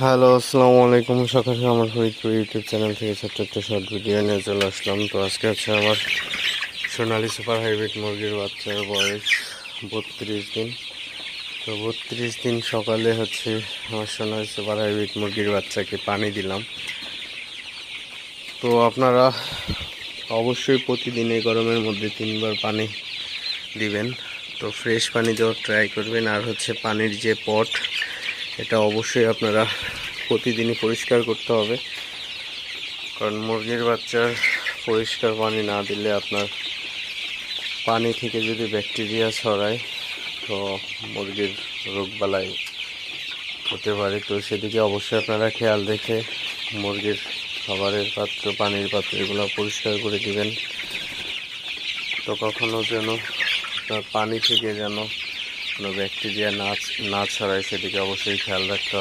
Hello, আসসালামু আলাইকুম। সকালে আমার ফরিদপুর ইউটিউব চ্যানেল থেকে ছোট্ট একটা শর্ট ভিডিও নিয়ে চলে আসলাম। তো আজকে হচ্ছে আমার সোনালি সুপার হাইব্রিড মুরগির বাচ্চার বয়স 32 দিন। তো 32 দিন সকালে হচ্ছে আমার সোনালি সুপার হাইব্রিড মুরগির বাচ্চাকে পানি দিলাম। তো আপনারা অবশ্যই প্রতিদিন এই গরমের মধ্যে 3বার পানি দিবেন। তো ফ্রেশ পানি দেওয়ার ট্রাই করবেন। আর হচ্ছে পানির যে পট, এটা অবশ্যই আপনারা প্রতিদিনই পরিষ্কার করতে হবে, কারণ মুরগির বাচ্চার পরিষ্কার পানি না দিলে আপনার পানি থেকে যদি ব্যাকটেরিয়া ছড়ায় তো মুরগির রোগবালাই হতে পারে। তো সেদিকে অবশ্যই আপনারা খেয়াল রেখে মুরগির খাবারের পাত্র, পানির পাত্র এগুলো পরিষ্কার করে দিবেন। তো কখনো যেন আপনার পানি থেকে যেন কোনো ব্যাকটেরিয়া না ছড়ায় সেদিকে অবশ্যই খেয়াল রাখতে হবে।